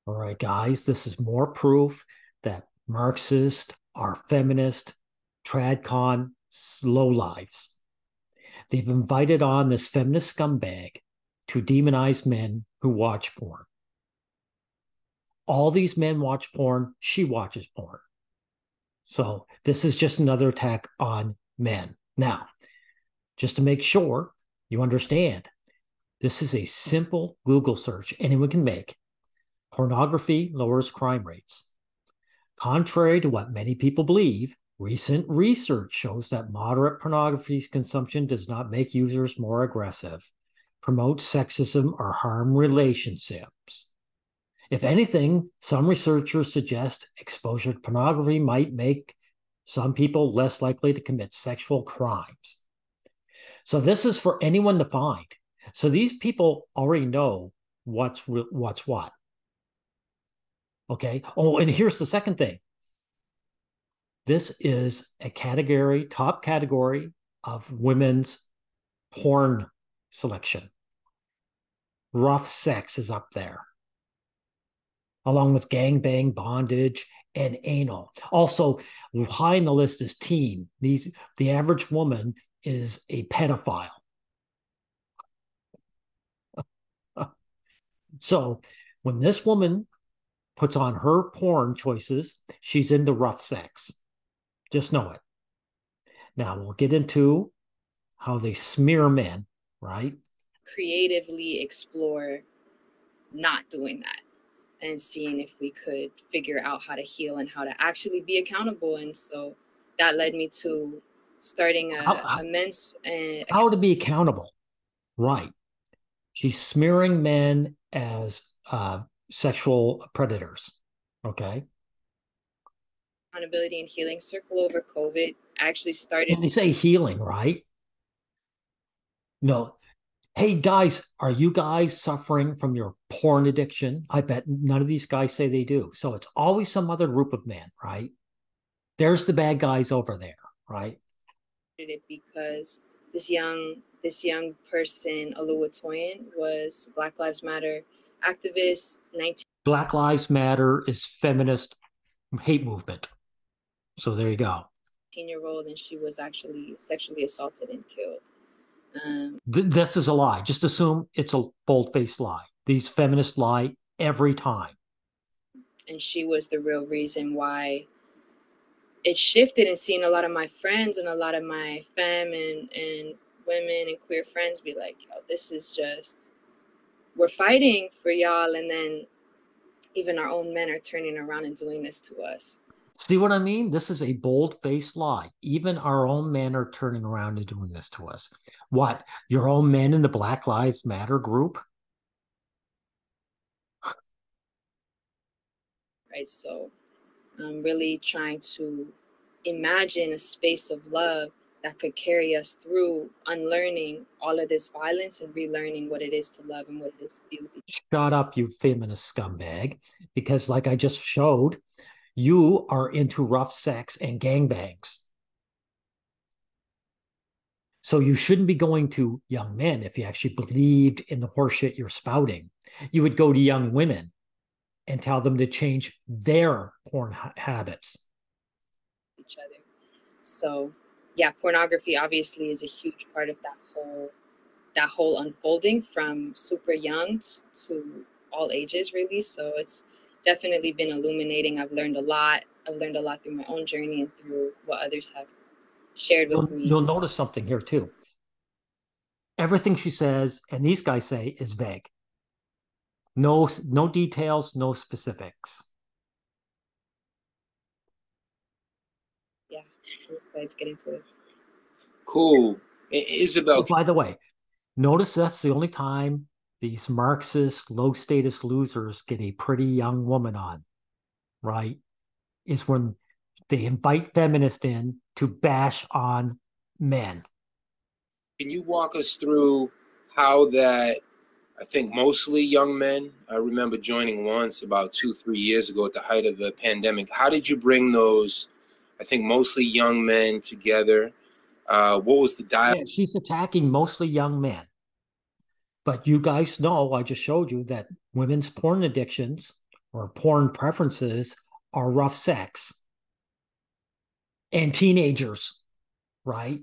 All right, guys, this is more proof that Marxists are feminist, tradcon, lowlifes. They've invited on this feminist scumbag to demonize men who watch porn. All these men watch porn. She watches porn. So this is just another attack on men. Now, just to make sure you understand, this is a simple Google search anyone can make. Pornography lowers crime rates. Contrary to what many people believe, recent research shows that moderate pornography consumption does not make users more aggressive, promote sexism, or harm relationships. If anything, some researchers suggest exposure to pornography might make some people less likely to commit sexual crimes. So this is for anyone to find. So these people already know what's what. Okay. Oh, and here's the second thing. This is a category, top category of women's porn selection. Rough sex is up there, along with gangbang, bondage, and anal. Also, high in the list is teen. The average woman is a pedophile. So when this woman puts on her porn choices, she's into rough sex. Just know it. Now we'll get into how they smear men, right? Creatively explore not doing that and seeing if we could figure out how to heal and how to actually be accountable. And so that led me to starting a men's... how to be accountable, right? She's smearing men as sexual predators, okay? Accountability and healing circle over COVID. I actually started... And they say healing, right? No. Hey, guys, are you guys suffering from your porn addiction? I bet none of these guys say they do. So it's always some other group of men, right? There's the bad guys over there, right? Because this young person, Oluwatoyin, was Black Lives Matter activist. Black Lives Matter is feminist hate movement. So there you go. 18-year-old, and she was actually sexually assaulted and killed. This is a lie. Just assume it's a bold-faced lie. These feminists lie every time. And she was the real reason why it shifted, and seeing a lot of my friends and a lot of my femme and women and queer friends be like, yo, this is just, we're fighting for y'all, and then even our own men are turning around and doing this to us. See what I mean? This is a bold-faced lie. Even our own men are turning around and doing this to us. What? Your own men in the Black Lives Matter group? Right, so I'm really trying to imagine a space of love that could carry us through unlearning all of this violence and relearning what it is to love and what it is to be with each other. Shut up, you feminist scumbag. Because like I just showed, you are into rough sex and gangbangs. So you shouldn't be going to young men if you actually believed in the horseshit you're spouting. You would go to young women and tell them to change their porn habits. Each other. So yeah, pornography obviously is a huge part of that whole unfolding from super young to all ages, really. So it's definitely been illuminating. I've learned a lot. I've learned a lot through my own journey and through what others have shared with me. You'll notice something here too. Everything she says and these guys say is vague. No details, no specifics. Yeah, let's get into it. Cool. Isabel. Oh, by the way, notice that's the only time these Marxist, low-status losers get a pretty young woman on, right? Is when they invite feminists in to bash on men. Can you walk us through how that, I think mostly young men, I remember joining once about 2-3 years ago at the height of the pandemic. How did you bring those, I think mostly young men together? What was the dialogue? Yeah, she's attacking mostly young men. But you guys know, I just showed you that women's porn addictions or porn preferences are rough sex and teenagers, right?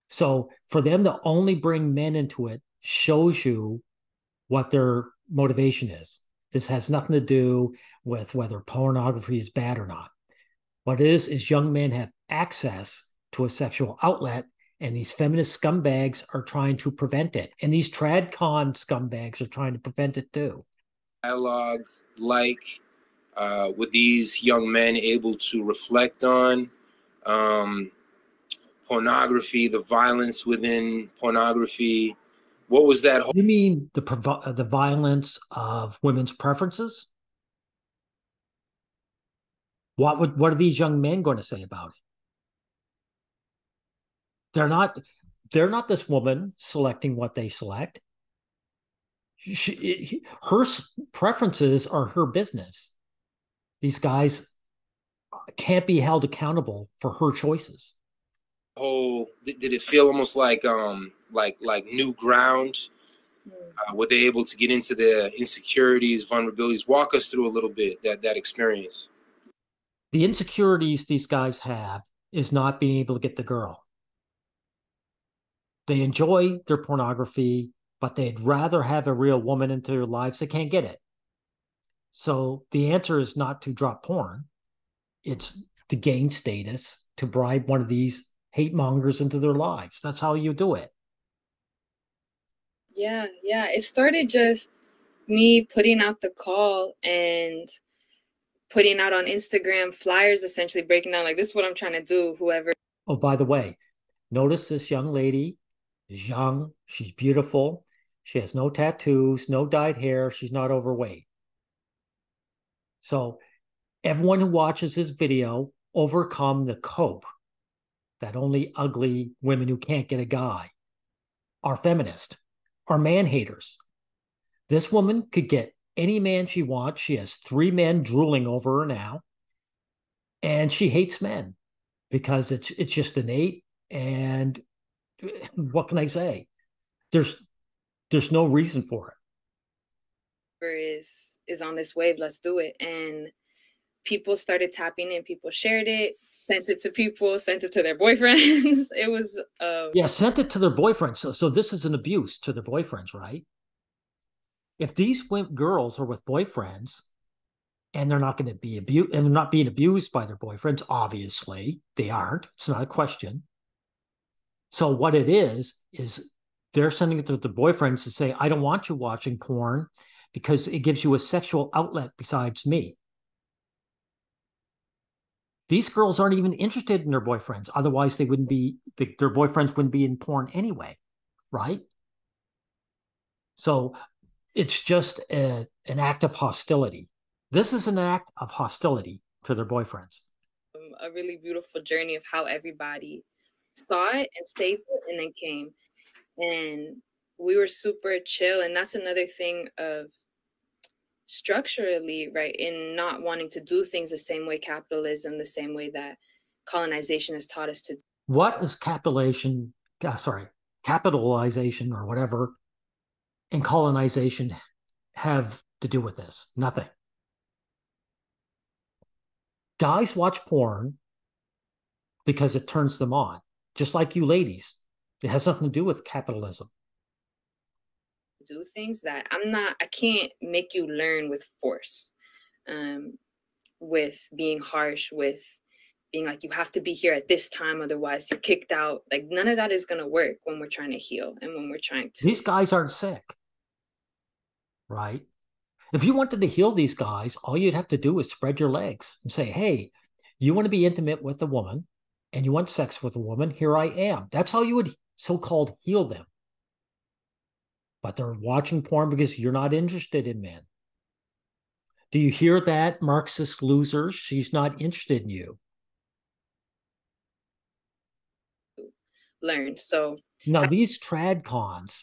So for them to only bring men into it shows you what their motivation is. This has nothing to do with whether pornography is bad or not. What it is young men have access to a sexual outlet, and these feminist scumbags are trying to prevent it. And these tradcon scumbags are trying to prevent it too. Dialogue like with these young men able to reflect on pornography, the violence within pornography? What was that whole? You mean the violence of women's preferences? What are these young men going to say about it? They're not this woman selecting what they select. Her preferences are her business. These guys can't be held accountable for her choices. Whole, did it feel almost like new ground? Were they able to get into their insecurities, vulnerabilities? Walk us through a little bit that experience. The insecurities these guys have is not being able to get the girl. They enjoy their pornography, but they'd rather have a real woman into their lives. They can't get it. So the answer is not to drop porn. It's to gain status, to bribe one of these hate mongers into their lives. That's how you do it. Yeah. It started just me putting out the call and putting out on Instagram flyers, essentially breaking down like, this is what I'm trying to do, whoever. Oh, by the way, notice this young lady is young. She's beautiful. She has no tattoos, no dyed hair. She's not overweight. So everyone who watches this video overcome the cope that only ugly women who can't get a guy are feminist, are man haters. This woman could get any man she wants. She has 3 men drooling over her now. And she hates men because it's just innate. And what can I say? There's no reason for it. Is on this wave, let's do it. And people started tapping in, people shared it, sent it to people, sent it to their boyfriends. It was sent it to their boyfriends. So this is an abuse to their boyfriends, right? If these girls are with boyfriends and they're not going to be abused, and they're not being abused by their boyfriends, obviously they aren't. It's not a question. So what it is they're sending it to the boyfriends to say, I don't want you watching porn because it gives you a sexual outlet besides me. These girls aren't even interested in their boyfriends. Otherwise, their boyfriends wouldn't be in porn anyway, right? So it's just an act of hostility. This is an act of hostility to their boyfriends. A really beautiful journey of how everybody saw it and stayed and then came. And we were super chill. And that's another thing of structurally, right, in not wanting to do things the same way capitalism, the same way that colonization has taught us to. What is capitalization or whatever, and colonization have to do with this? Nothing. Guys watch porn because it turns them on, just like you ladies. It has nothing to do with capitalism. Do things that I can't make you learn with force, with being harsh, with being like, you have to be here at this time, otherwise you're kicked out. Like, none of that is going to work when we're trying to heal and when we're trying to. These guys aren't sick, right? If you wanted to heal these guys, all you'd have to do is spread your legs and say, hey, you want to be intimate with a woman and you want sex with a woman, here I am. That's how you would so-called heal them. But they're watching porn because you're not interested in men. Do you hear that, Marxist losers? She's not interested in you. Learn. So now these tradcons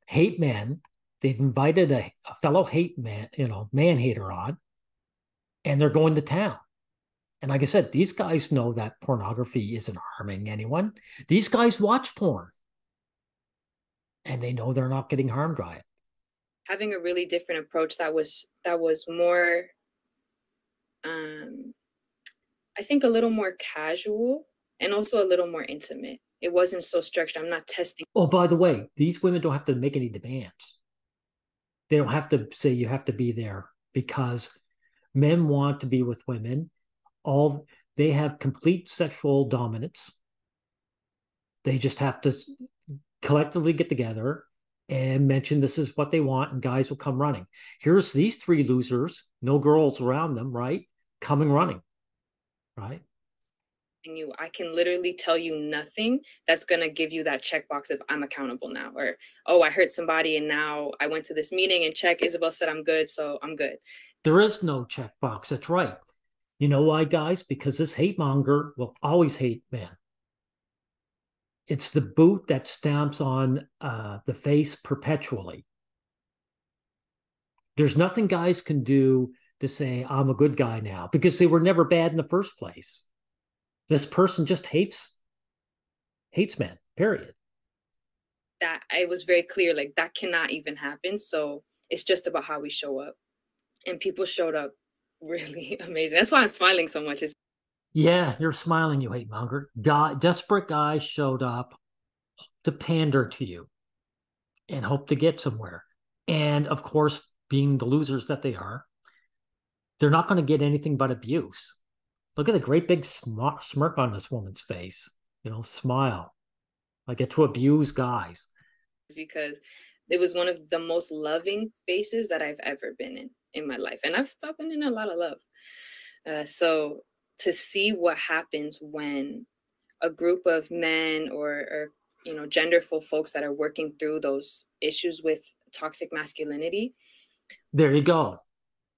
hate men. They've invited a fellow hate man, man hater on, and they're going to town. And like I said, these guys know that pornography isn't harming anyone. These guys watch porn. And they know they're not getting harmed by it. having a really different approach that was more, I think, a little more casual and also a little more intimate. It wasn't so structured. I'm not testing. Oh, by the way, these women don't have to make any demands. They don't have to say you have to be there, because men want to be with women. All they have complete sexual dominance. They just have to collectively get together and mention this is what they want, and guys will come running. Here's these three losers, no girls around them, right? Coming running, right? You, I can literally tell you nothing that's going to give you that checkbox of I'm accountable now, or, oh, I hurt somebody and now I went to this meeting and check, Isabel said I'm good, so I'm good. There is no checkbox. That's right. You know why, guys? Because this hate monger will always hate men. It's the boot that stamps on the face perpetually. There's nothing guys can do to say, I'm a good guy now, because they were never bad in the first place. This person just hates men, period. That it was very clear, like, that cannot even happen. So it's just about how we show up. And people showed up really amazing. That's why I'm smiling so much. Yeah, you're smiling, you hate monger. Desperate guys showed up to pander to you and hope to get somewhere. And of course, being the losers that they are, they're not going to get anything but abuse. Look at the great big smirk on this woman's face. Smile. I get to abuse guys. Because it was one of the most loving spaces that I've ever been in my life. And I've been in a lot of love. So to see what happens when a group of men or genderful folks that are working through those issues with toxic masculinity. There you go.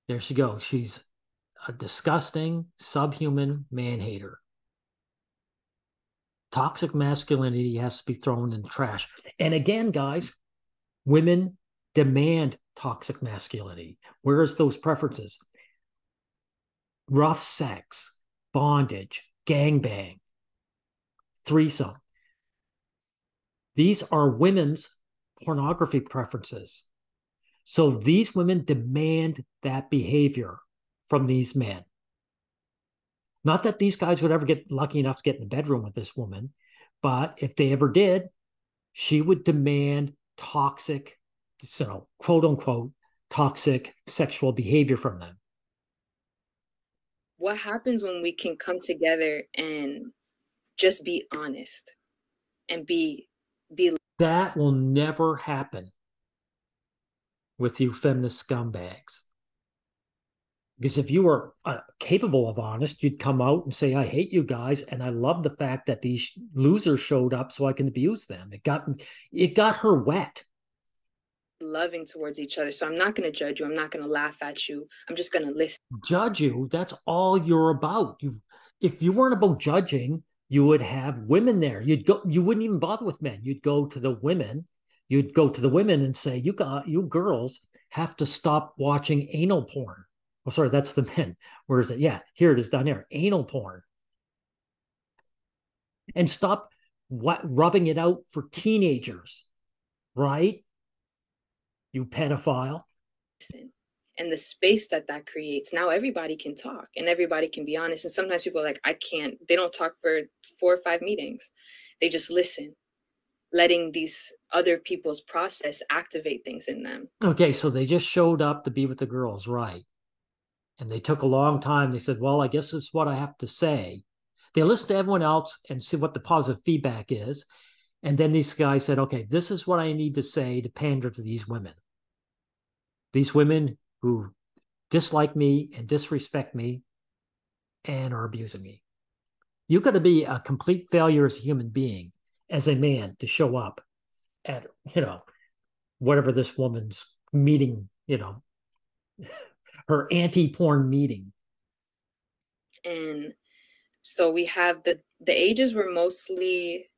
There she goes. She's a disgusting, subhuman man-hater. Toxic masculinity has to be thrown in the trash. And again, guys, women demand toxic masculinity. Where's those preferences? Rough sex, bondage, gangbang, threesome. These are women's pornography preferences. So these women demand that behavior from these men. Not that these guys would ever get lucky enough to get in the bedroom with this woman, but if they ever did, she would demand toxic, quote unquote, toxic sexual behavior from them. What happens when we can come together and just be honest and be that will never happen with you feminist scumbags. Because if you were capable of honest, you'd come out and say, I hate you guys, and I love the fact that these losers showed up so I can abuse them. It got her wet. Loving towards each other. So I'm not going to judge you. I'm not going to laugh at you. I'm just going to listen. Judge you, that's all you're about. If you weren't about judging, you would have women there. You wouldn't even bother with men. You'd go to the women. You'd go to the women and say, you girls have to stop watching anal porn. Oh, sorry, that's the men. Where is it? Yeah, here it is down there. Anal porn. And stop rubbing it out for teenagers, right? You pedophile. And the space that creates. Now everybody can talk and everybody can be honest. And sometimes people are like, I can't. They don't talk for 4 or 5 meetings. They just listen, letting these other people's process activate things in them. Okay, so they just showed up to be with the girls, right? And they took a long time. They said, well, I guess this is what I have to say. They listened to everyone else and see what the positive feedback is. And then these guys said, okay, this is what I need to say to pander to these women. These women who dislike me and disrespect me and are abusing me. You got to be a complete failure as a human being, as a man, to show up at, whatever this woman's meeting, her anti-porn meeting. And so we have the ages were mostly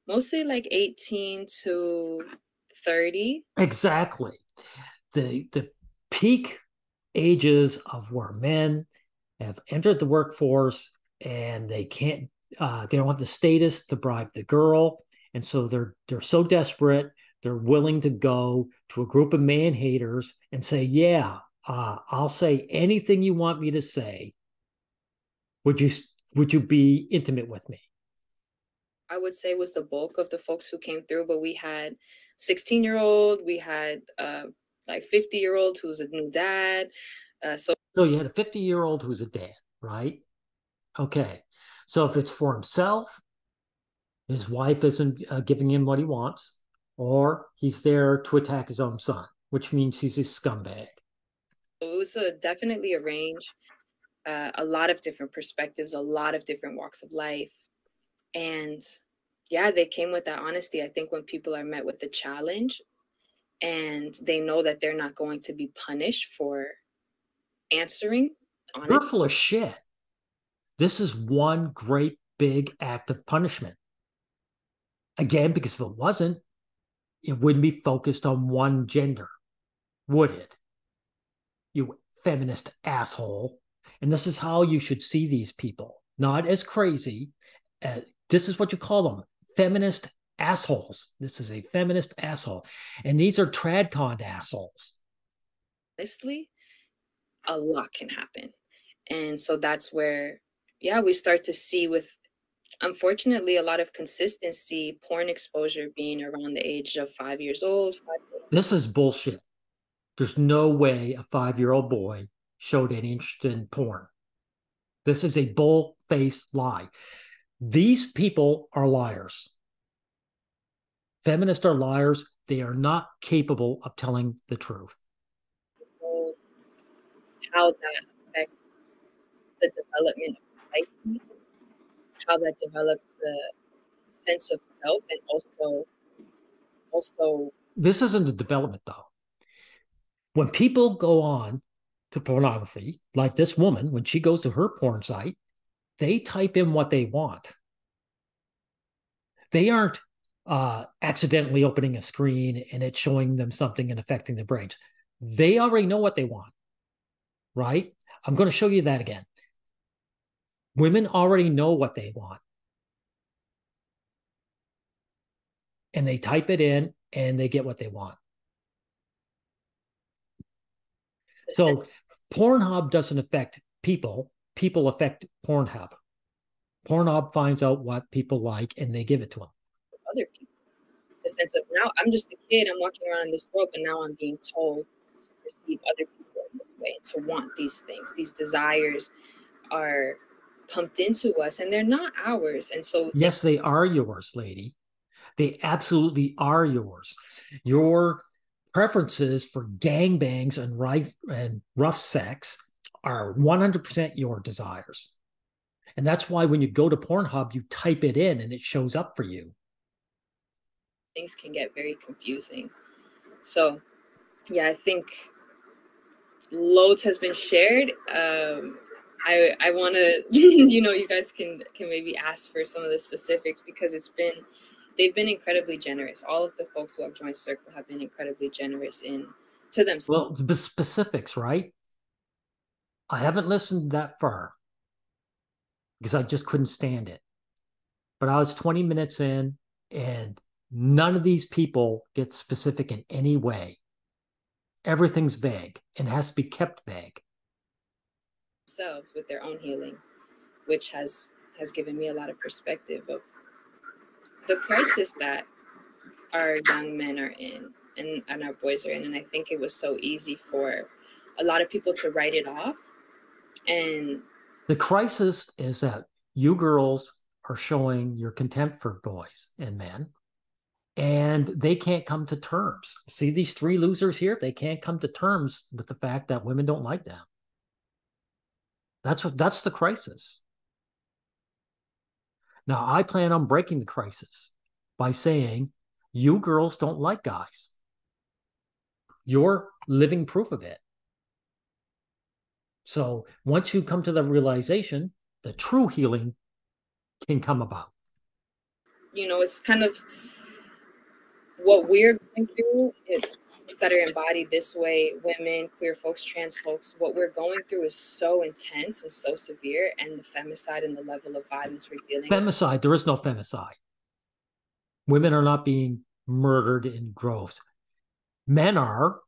like 18 to 30. Exactly. The peak ages of where men have entered the workforce and they don't have the status to bribe the girl. And so they're so desperate they're willing to go to a group of man haters and say, yeah, I'll say anything you want me to say. Would you be intimate with me? I would say was the bulk of the folks who came through, but we had 16-year-old, we had like 50-year-old who's a new dad. So you had a 50-year-old who's a dad, right? Okay. So if it's for himself, his wife isn't giving him what he wants, or he's there to attack his own son, which means he's a scumbag. it was definitely a range, a lot of different perspectives, a lot of different walks of life. And yeah, they came with that honesty. I think when people are met with the challenge and they know that they're not going to be punished for answering honestly. You're full of shit. This is one great big act of punishment. Again, because if it wasn't, it wouldn't be focused on one gender, would it? You feminist asshole. And this is how you should see these people. Not as crazy. This is what you call them, feminist assholes. This is a feminist asshole. And these are tradcon assholes. Honestly, a lot can happen. And so that's where, yeah, we start to see with, unfortunately, a lot of consistency, porn exposure being around the age of 5 years old. This is bullshit. There's no way a 5-year-old boy showed any interest in porn. This is a bull-faced lie. These people are liars. Feminists are liars. They are not capable of telling the truth. How that affects the development of the psyche, how that develops the sense of self, and also. This isn't a development, though. When people go on to pornography, like this woman, when she goes to her porn site, they type in what they want. They aren't accidentally opening a screen and it's showing them something and affecting their brains. They already know what they want, right? I'm going to show you that again. Women already know what they want. And they type it in and they get what they want. So Pornhub doesn't affect people. People affect Pornhub. Pornhub finds out what people like and they give it to them. Other people. The sense of, now I'm just a kid, I'm walking around in this world, but now I'm being told to perceive other people in this way, to want these things. These desires are pumped into us and they're not ours. And so yes, they are yours, lady. They absolutely are yours. Your preferences for gangbangs and rough sex are 100% your desires. And that's why when you go to Pornhub, you type it in and it shows up for you. Things can get very confusing. So, yeah, I think loads has been shared. I want to, you guys can maybe ask for some of the specifics because they've been incredibly generous. All of the folks who have joined Circle have been incredibly generous to them. Well, the specifics, right? I haven't listened that far because I just couldn't stand it. But I was 20 minutes in and none of these people get specific in any way. Everything's vague and has to be kept vague. Themselves with their own healing, which has given me a lot of perspective of the crisis that our young men are in and our boys are in. And I think it was so easy for a lot of people to write it off. And the crisis is that you girls are showing your contempt for boys and men, and they can't come to terms. See these three losers here? They can't come to terms with the fact that women don't like them. That's the crisis. Now, I plan on breaking the crisis by saying, you girls don't like guys. You're living proof of it. So once you come to the realization, the true healing can come about. It's kind of what we're going through. It's that are embodied this way, women, queer folks, trans folks, what we're going through is so intense and so severe, and the femicide and the level of violence we're dealing with. Femicide, there is no femicide. Women are not being murdered in groves. Men are,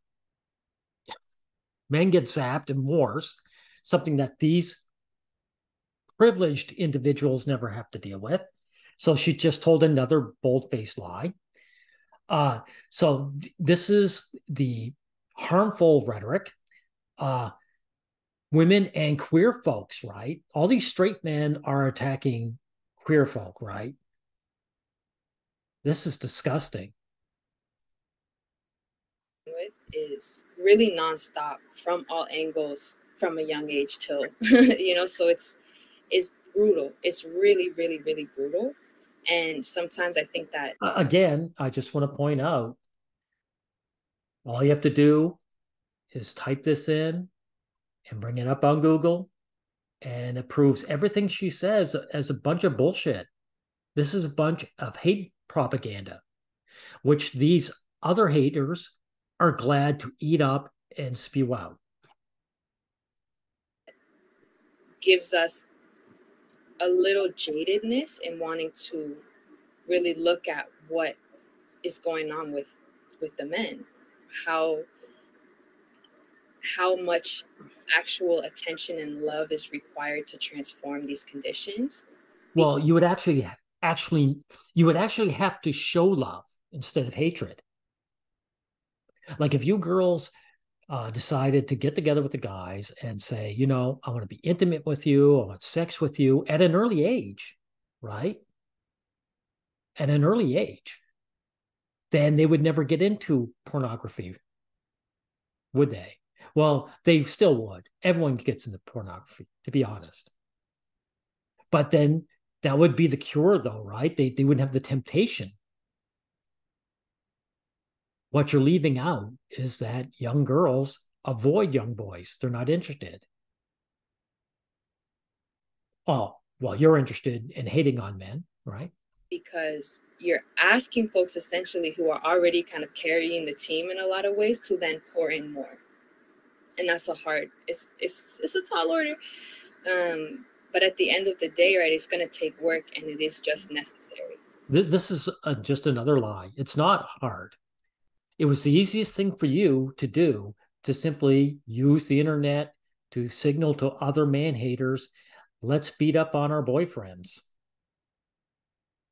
men get zapped in wars, something that these privileged individuals never have to deal with. So she just told another bold-faced lie. So this is the harmful rhetoric. Women and queer folks, right? All these straight men are attacking queer folk, right? This is disgusting. With is really nonstop from all angles from a young age till so it's brutal. It's really, really, really brutal. And sometimes I think that Again, I just want to point out all you have to do is type this in and bring it up on Google, and it proves everything she says as a bunch of bullshit. This is a bunch of hate propaganda, which these other haters are glad to eat up and spew out. gives us a little jadedness in wanting to really look at what is going on with the men, how much actual attention and love is required to transform these conditions. Well, you would actually have to show love instead of hatred. Like if you girls decided to get together with the guys and say, you know, I want to be intimate with you, I want sex with you at an early age, right? At an early age, then they would never get into pornography, would they? Well, they still would. Everyone gets into pornography, to be honest. But then that would be the cure, though, right? They wouldn't have the temptation. What you're leaving out is that young girls avoid young boys. They're not interested. Oh, well, you're interested in hating on men, right? Because you're asking folks essentially who are already kind of carrying the team in a lot of ways to then pour in more. And that's it's a tall order. But at the end of the day, right, it's going to take work, and it is just necessary. This is just another lie. It's not hard. It was the easiest thing for you to do, to simply use the internet to signal to other man haters, let's beat up on our boyfriends.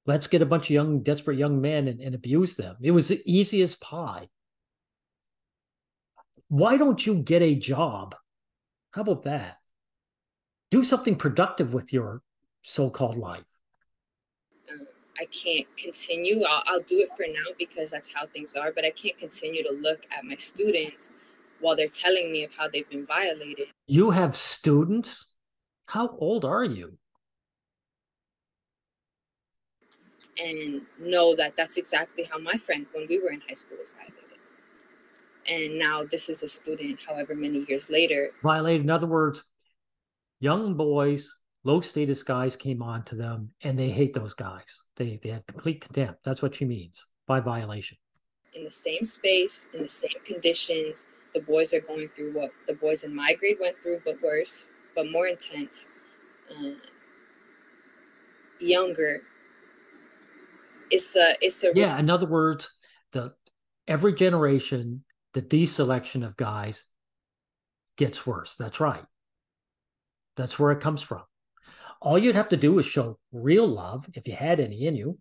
Let's get a bunch of desperate young men and abuse them. It was the easiest pie. Why don't you get a job? How about that? Do something productive with your so-called life. I can't continue. I'll do it for now because that's how things are, but I can't continue to look at my students while they're telling me of how they've been violated. You have students? How old are you? And know that that's exactly how my friend, when we were in high school, was violated. And now this is a student, however many years later. Violated, in other words, young boys, low status guys came on to them and they hate those guys. They have complete contempt. That's what she means by violation. In the same space, in the same conditions, the boys are going through what the boys in my grade went through, but worse, but more intense, younger. It's a yeah. In other words, every generation, the deselection of guys gets worse. That's right. That's where it comes from. All you'd have to do is show real love, if you had any in you,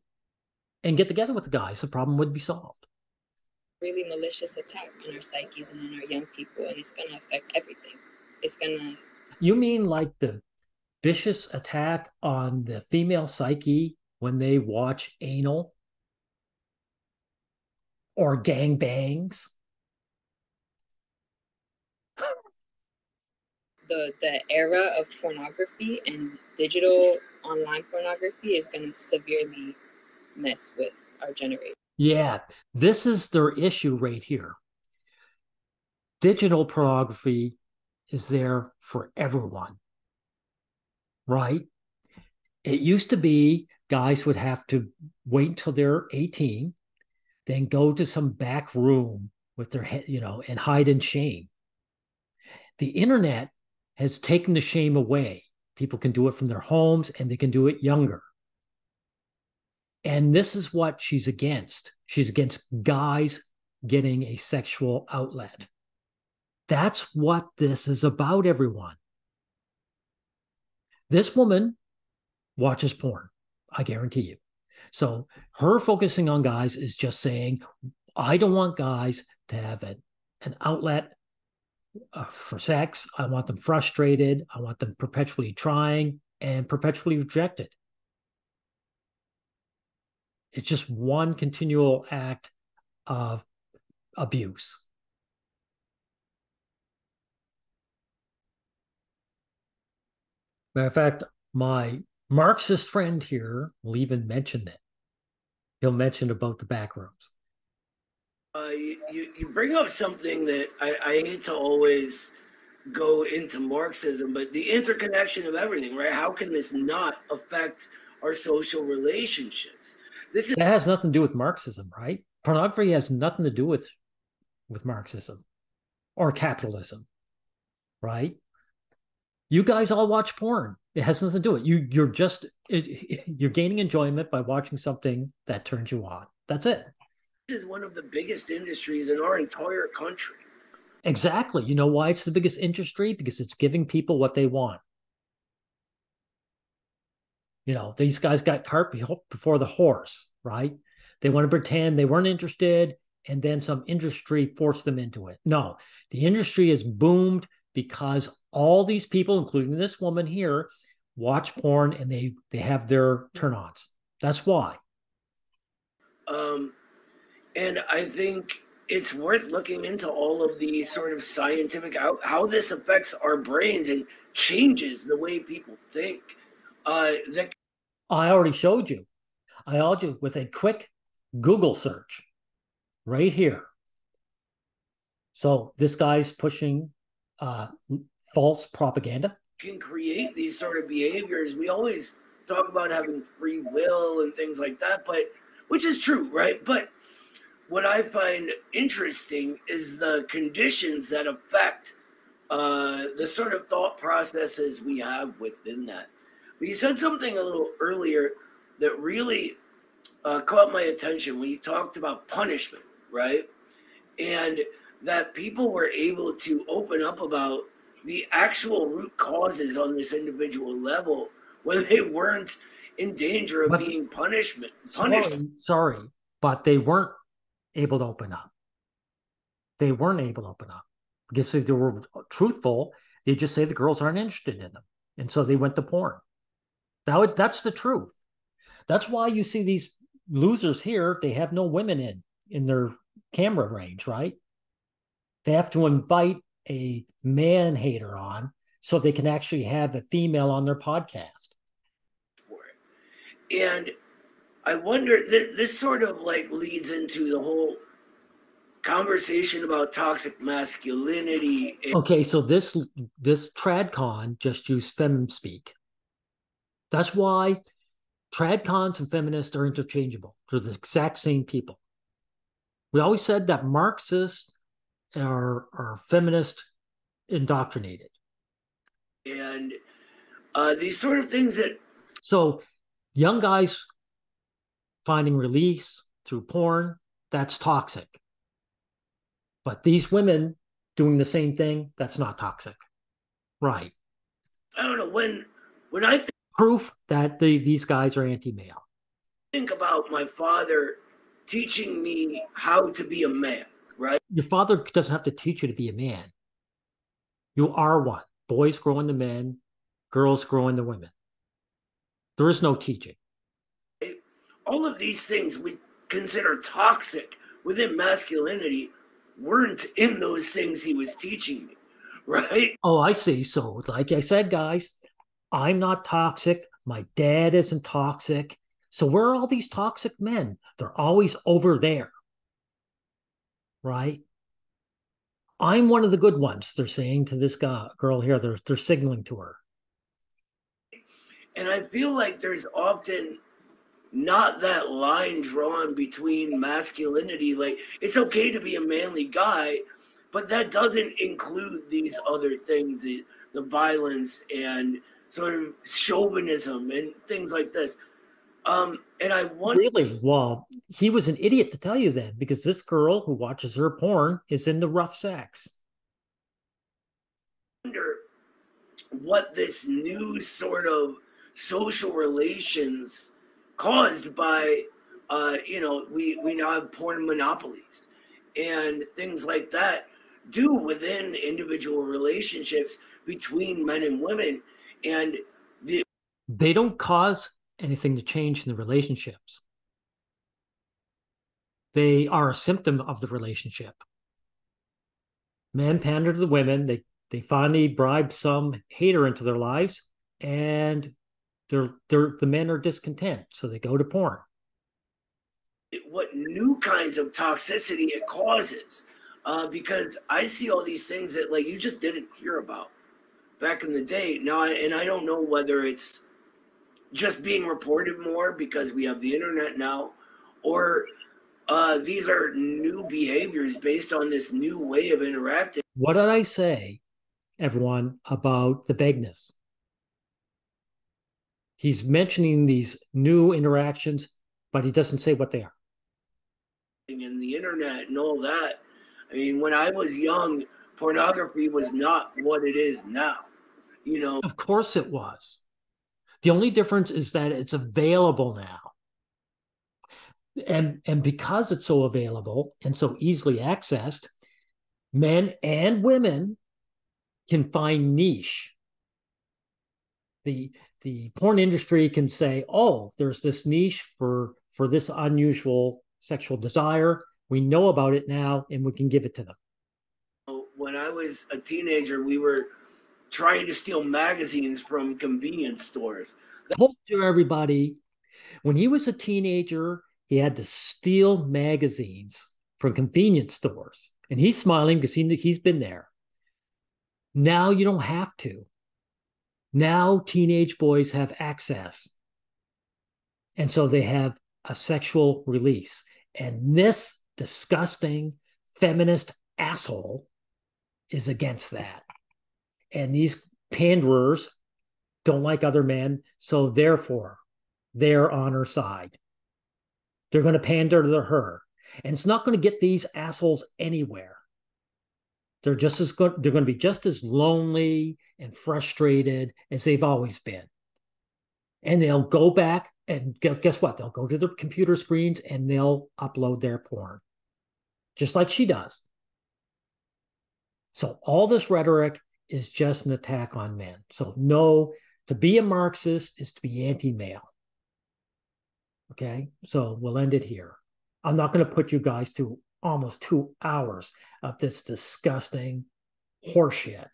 and get together with the guys. The problem would be solved. Really malicious attack on our psyches and on our young people, and it's going to affect everything. It's going to... You mean like the vicious attack on the female psyche when they watch anal or gangbangs? The era of pornography and digital online pornography is going to severely mess with our generation. Yeah, this is their issue right here. Digital pornography is there for everyone, right? It used to be guys would have to wait until they're 18, then go to some back room with their head, and hide in shame. The internet has taken the shame away. People can do it from their homes and they can do it younger. And this is what she's against. She's against guys getting a sexual outlet. That's what this is about, everyone. This woman watches porn, I guarantee you. So her focusing on guys is just saying, I don't want guys to have an outlet for sex. I want them frustrated. I want them perpetually trying and perpetually rejected. It's just one continual act of abuse. Matter of fact, my Marxist friend here will even mention that. He'll mention about the back rooms. You bring up something that I hate to always go into Marxism, but the interconnection of everything, right? How can this not affect our social relationships? That has nothing to do with Marxism, right? Pornography has nothing to do with Marxism or capitalism, right? You guys all watch porn. It has nothing to do with it. You're gaining enjoyment by watching something that turns you on. That's it. This is one of the biggest industries in our entire country. Exactly. You know why it's the biggest industry? Because it's giving people what they want. You know, these guys got cart before the horse, right? They want to pretend they weren't interested, and then some industry forced them into it. No, the industry has boomed because all these people, including this woman here, watch porn and they have their turn-ons. That's why. And I think it's worth looking into all of the sort of scientific how this affects our brains and changes the way people think. I already showed you. I showed you with a quick Google search right here. So this guy's pushing false propaganda. Can create these sort of behaviors. We always talk about having free will and things like that, but which is true, right? But what I find interesting is the conditions that affect the sort of thought processes we have within that. But you said something a little earlier that really caught my attention when you talked about punishment, right? And that people were able to open up about the actual root causes on this individual level when they weren't in danger of being punished. Sorry, but they weren't able to open up. They weren't able to open up because if they were truthful, they'd just say the girls aren't interested in them. And so they went to porn. That's the truth. That's why you see these losers here, they have no women in their camera range, right? They have to invite a man hater on so they can actually have a female on their podcast. And I wonder, this sort of like leads into the whole conversation about toxic masculinity. Okay, so this tradcon just used fem speak. That's why tradcons and feminists are interchangeable. They're the exact same people. We always said that Marxists are feminist indoctrinated. And these sort of things that... So young guys finding release through porn, that's toxic. But these women doing the same thing, that's not toxic. Right. I don't know, when I proof that these guys are anti-male. Think about my father teaching me how to be a man, right? Your father doesn't have to teach you to be a man. You are one. Boys grow into men, girls grow into women. There is no teaching. All of these things we consider toxic within masculinity weren't in those things he was teaching me, right? Oh, I see. So like I said, guys, I'm not toxic. My dad isn't toxic. So where are all these toxic men? They're always over there, right? I'm one of the good ones, they're saying to this girl here. They're signaling to her. And I feel like there's often not that line drawn between masculinity. Like, it's okay to be a manly guy, but that doesn't include these other things, the violence and sort of chauvinism and things like this. And I wonder, Really? Well, he was an idiot to tell you then, because this girl who watches her porn is into rough sex. what this new sort of social relations caused by, we now have porn monopolies and things like that do within individual relationships between men and women. And they don't cause anything to change in the relationships. They are a symptom of the relationship. Men pander to the women. They finally bribe some hater into their lives, and the men are discontent, so they go to porn. What new kinds of toxicity it causes, because I see all these things that like you just didn't hear about back in the day. Now, and I don't know whether it's just being reported more because we have the internet now, or these are new behaviors based on this new way of interacting. What did I say, everyone, about the vagueness? He's mentioning these new interactions, but he doesn't say what they are. And the internet and all that. I mean, when I was young, pornography was not what it is now. You know, of course it was. The only difference is that it's available now. And because it's so available and so easily accessed, men and women can find niche. The porn industry can say, oh, there's this niche for this unusual sexual desire. We know about it now, and we can give it to them. When I was a teenager, we were trying to steal magazines from convenience stores. I told you, everybody, when he was a teenager, he had to steal magazines from convenience stores. And he's smiling because he's been there. Now you don't have to. Now teenage boys have access. And so they have a sexual release. And this disgusting feminist asshole is against that. And these panderers don't like other men, so therefore they're on her side. They're going to pander to her. And it's not going to get these assholes anywhere. They're just as good, they're going to be just as lonely and frustrated as they've always been. And they'll go back and guess what? They'll go to their computer screens and they'll upload their porn, just like she does. So all this rhetoric is just an attack on men. So no, to be a Marxist is to be anti-male. Okay, so we'll end it here. I'm not going to put you guys to almost 2 hours of this disgusting horseshit.